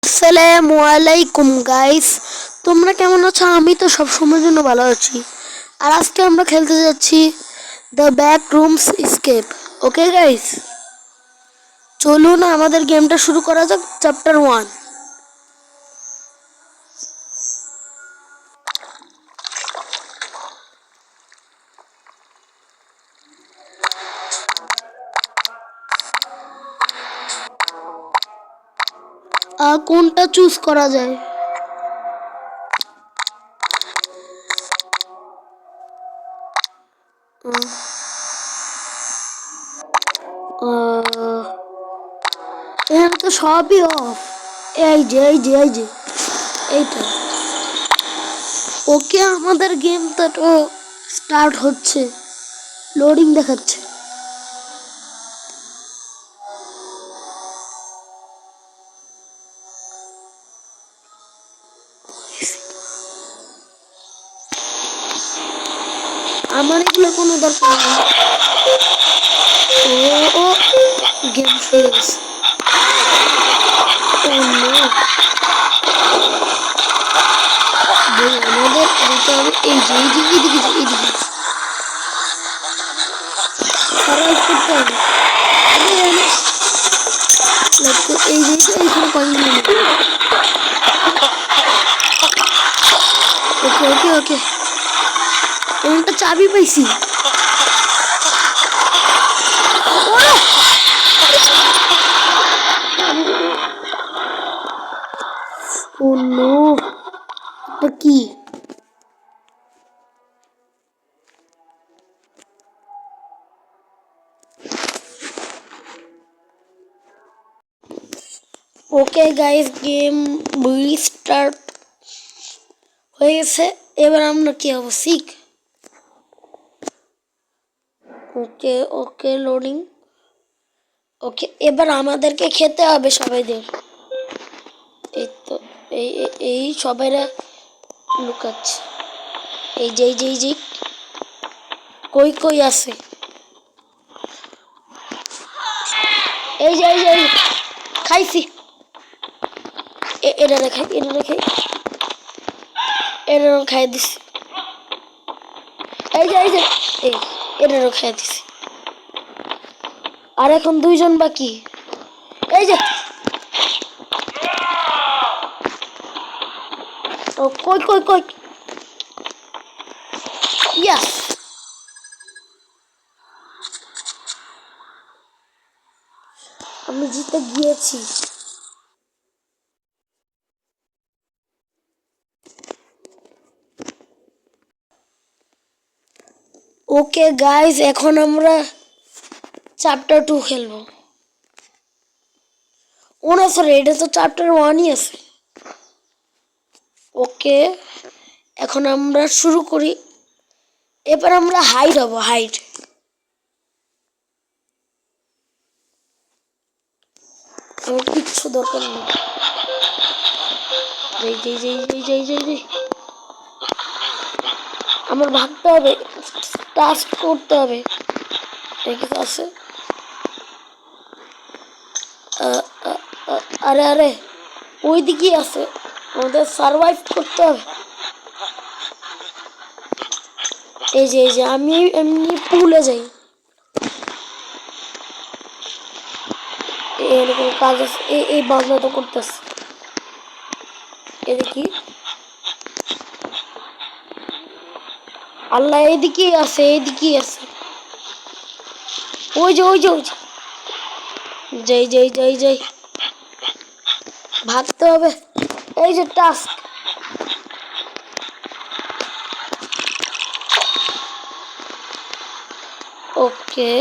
আসসালামু আলাইকুম গাইস, তোমরা কেমন আছো? আমি তো সব সময়ের জন্য ভালো আছি। আর আজকে আমরা খেলতে যাচ্ছি the back rooms escape. Okay guys, চলুন আমাদের গেমটা শুরু করা যাক। চ্যাপ্টার 1। কোনটা চুজ করা যায়? এখানে তো সবই অফ। এই যে এইটা। ওকে, আমাদের গেমটা তো স্টার্ট হচ্ছে, লোডিং দেখাচ্ছে। আমার এগুলো কোনো দরকার নেই। ও গেম শুরু গেছে। আমাদের দিতে হবে এই যে এইদিকে সার্ভাইভ করতে হবে। এই যে এইখানে কয়েকদিন ওকে একটা চাবি পাইছি। ও নো, এটা কি? ওকে গাইস, গেম রিস্টার্ট হয়ে গেছে। এবার আমরা কি হবো? শিখ। ওকে লোডিং। ওকে, এবার আমাদেরকে খেতে হবে সবাইদের। এই তো এই সবাইরা লুকাচ্ছে। এই যে কই আছে? এই যে খাইছি। এটা রেখে খাই দিছি। এই যে এটারও খাই দিছি। আর এখন দুইজন বাকি। এই যে কই ইয়াস, আমি জিতে গিয়েছি। ওকে গাইস, এখন আমরা চ্যাপ্টার 2 খেলবো। ও না সরি, এটা তো চ্যাপ্টার 1ই আছে। ওকে, এখন আমরা শুরু করি। এবার আমরা হাইড হব। হাইড। আমার কিচ্ছু দরকার নেই। যাই আমার ভাগতে হবে, টাস্ক করতে হবে। ঠিক আছে। আরে ওই দিকেই আছে, আমাদের সারভাইভ করতে হবে। এই যে আমি এমনি পুলে যাই। এরকম কাজ আছে। এই বাংলা তো করতেছে। এদিকে আল্লাহ, এইদিকেই আছে। ওই যে যাই ভাগতে হবে। এই যে টাস্ক। ওকে,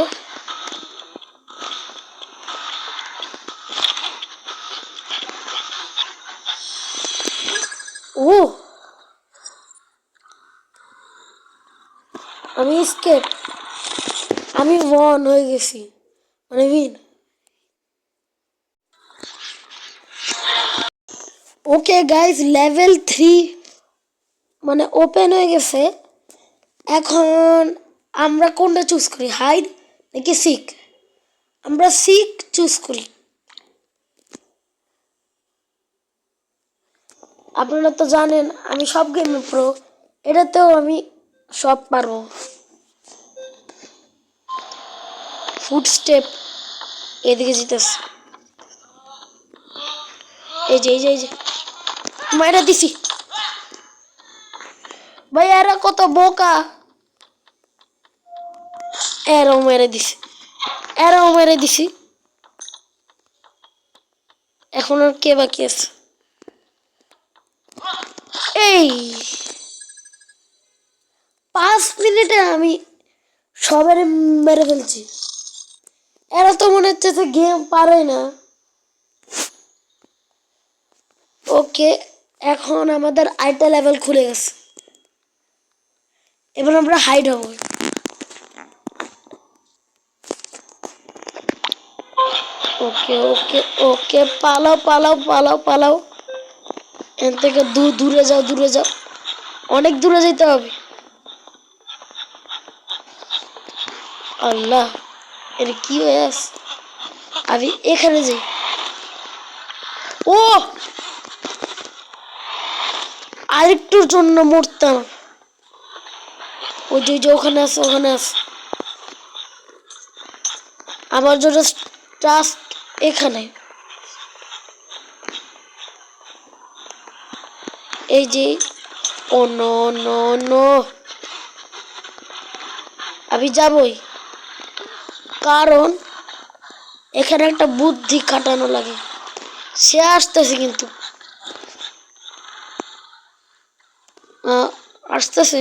আমি স্কেপ। আমি 1 হয়ে গেছি, মানে উইন। ওকে গাইস, লেভেল 3 মানে ওপেন হয়ে গেছে। এখন আমরা কোনটা চুজ করি, হাইড নাকি সিক? আমরা সিক চুজ করি। আপনারা তো জানেন আমি সব গেমে প্রো, এটাতেও আমি সব পারবো। ফুটস্টেপ এদিকে যেতেছে, এই যে এই যে এই যে মাইরা দিছি। ভাই এরা কত বোকা, এরাও মেরে দিছি, এরাও মেরে দিছি। এখন আর কে বাকি আছে? এই 5 মিনিটে আমি সবার মেরে ফেলছি। এরা তো মনে হচ্ছে যে গেম পারে না। ওকে, এখন আমাদের আইটা লেভেল খুলে গেছে, এবার আমরা হাইড হব। ওকে ওকে ওকে, পালাও পালাও পালাও পালাও, এখান থেকে দূরে যাও, দূরে যাও, অনেক দূরে যেতে হবে। আল্লাহ, এর কি হয়ে আছে? আমি এখানে যাই। ও আরেকটুর জন্য মরতাম। ওই যে ওখানে আছে, ওখানে আছে। আমার জন্য টাস্ক এখানে, এই যে। ও নো নো নো, আমি যাবই, কারণ এখানে একটা বুদ্ধি খাটানো লাগে। সে আসতেছে কিন্তু, আসতেছে।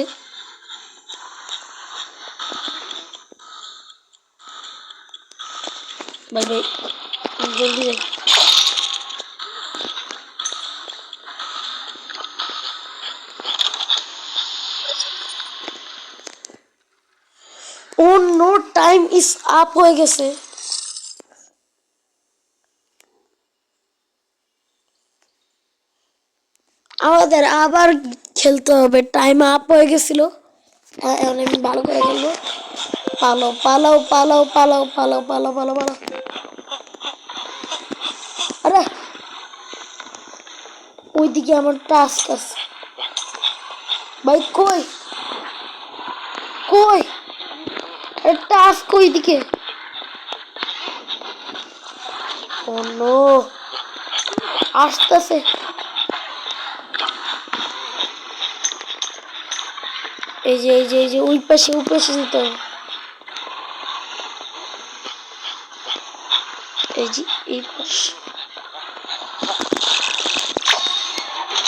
ভাই ভাই জলদি যাই। ও নো, টাইম ইজ আপ হয়ে গেছে। আমাদের আবার খেলতে হবে, টাইম আপ হয়ে গেছিল। এখন আমি ভালো করে খেলবো। পালো পালাও পালাও পালাও পালাও পালাও পালাও পালাও। আরে ওইদিকে আমার টাস্ক আছে। ভাই কই কই, টাস্ক ওইদিকে। ও নো, আসতেছে। এই যে এই যে এই যে ওই পাশে যেতে হবে। এই যে এই পাশে।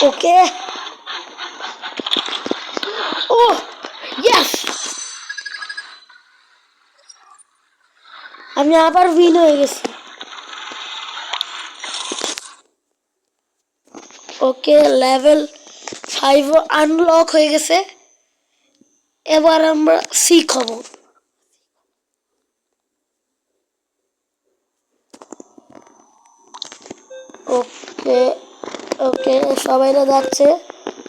ওকে, ও ইয়েস, আমি আবার উইন হয়ে গেছি। ওকে, লেভেল 5 আনলক হয়ে গেছে। এবার আমরা শিখ হব। ওকে ওকে, সবাইরা যাচ্ছে,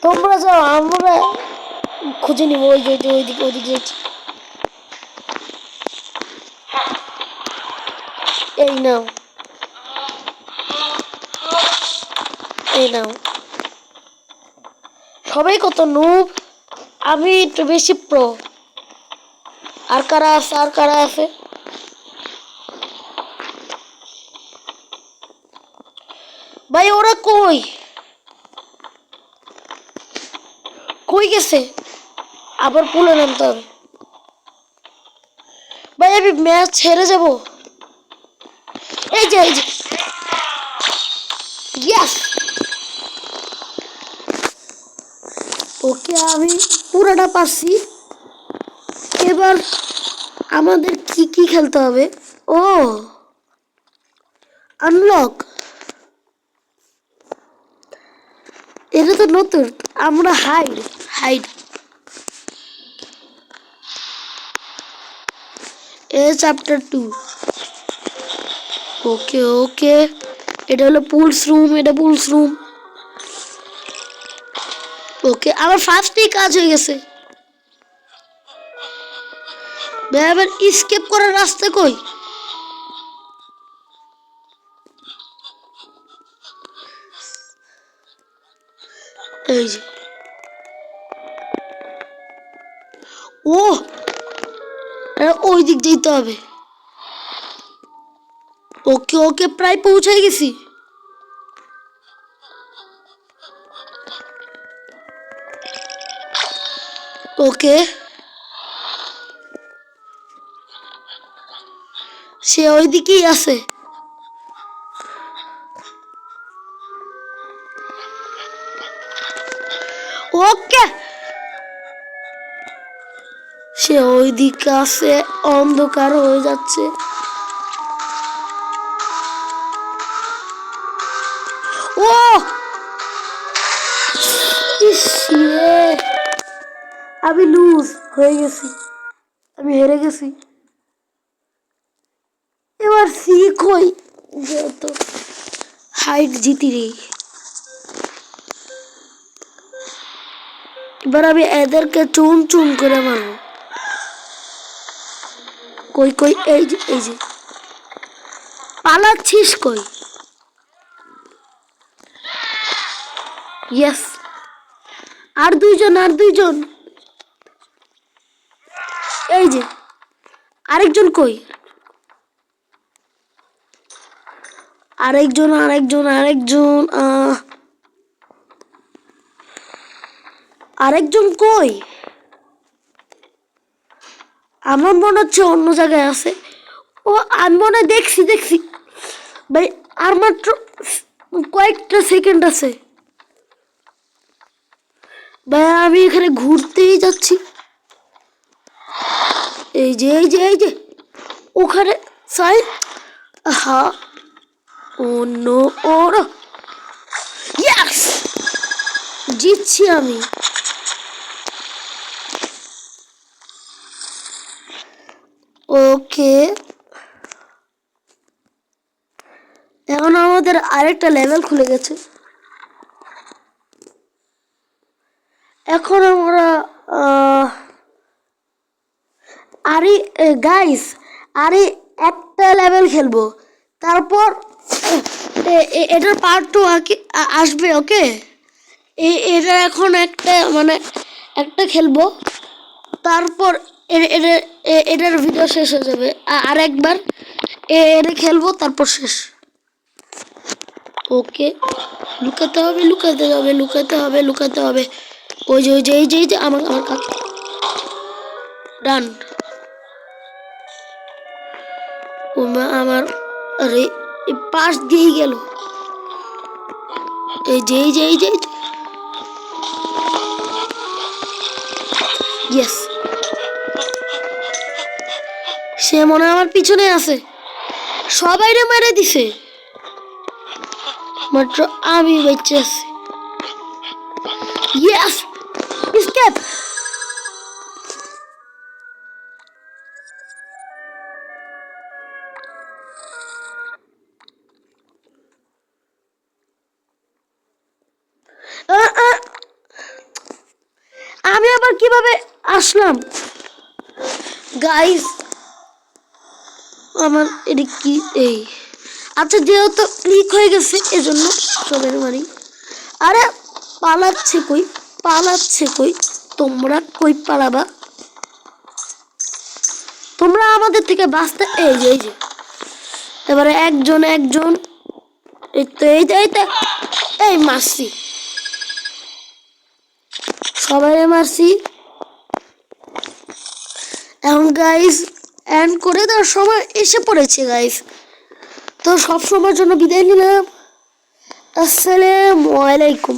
তোমরা যাও, আমরা খুঁজে নিব। ওই যে ওইদিকে ওইদিকে যাচ্ছি। এই নাও, এই নাও। সবাই কত নুব, আমি একটু বেশি প্রো। আর কারা আছে, আর কারা আছে? ভাই ওরা কই কই গেছে? আবার পুলে নামতে হবে। ভাই আমি ম্যাচ ছেড়ে যাব। এই যে এই যে, ইয়েস। ওকে, আমি পুরোটা পারছি। এবার আমাদের কি কি খেলতে হবে? ও আনলক, এটা তো নতুন। আমরা হাইড হাইড, এ চ্যাপ্টার 2। ওকে ওকে, এটা হলো পুলস রুম, এটা পুলস রুম। ওকে, আমার ফার্স্টেই কাজ হয়ে গেছে। এবার স্কেপ করার রাস্তা কই? এই যে ও ওই দিক যেতে হবে। ওকে ওকে প্রায় পৌঁছে গেছি। ওকে সে ওই দিকেই আছে। ওকে সে ওই দিকে আছে, অন্ধকার হয়ে যাচ্ছে। ও আমি লুজ হয়ে গেছি, আমি হেরে গেছি। এবার শিখ হই যত হাইট জিতি রে। এবার আমি এদেরকে চুন চুন করে মারবো। কই কই এই যে পালাচ্ছিস কই? ইয়েস আর দুইজন এই যে আরেকজন কই? আরেকজন কই? আমার মনে হচ্ছে অন্য জায়গায় আছে। ও আমি মনে হয় দেখছি ভাই, আর মাত্র কয়েকটা সেকেন্ড আছে ভাই, আমি এখানে ঘুরতেই যাচ্ছি। এই যে ওখানে সাই হা ও নো ওর ইয়েস জিতছি আমি। ওকে এখন আমাদের আরেকটা লেভেল খুলে গেছে। এখন আমরা আরে গাইস আরে একটা লেভেল খেলবো, তারপর এটার পার্ট 2 আসবে। ওকে এটা এখন একটা খেলবো, তারপর এটার ভিডিও শেষ হয়ে যাবে। আর একবার এটা খেলবো, তারপর শেষ। ওকে লুকাতে হবে। ওই যে আমার কাজ ডান। আমার আরে পাশ দিয়ে গেল। এই যে ইয়েস সে মনে হয় আমার পিছনে আছে। সবাইরে মেরে দিছে, মাত্র আমি বেঁচে আছি। Yes escape. আমি আবার কিভাবে আসলাম গাইস? আমার এটা কি এই আচ্ছা, যেহেতু ক্লিক হয়ে গেছে এজন্য সবের মারি। আরে পালাচ্ছে কই? তোমরা কই পালাবা? তোমরা আমাদের থেকে বাঁচতে এই যে এবারে একজন এই মারছি, সবাই মারছি। এখন গাইস এন্ড করে দেওয়ার সময় এসে পড়েছে গাইস। তো সব সময়ের জন্য বিদায় নিলাম। আসসালামু আলাইকুম।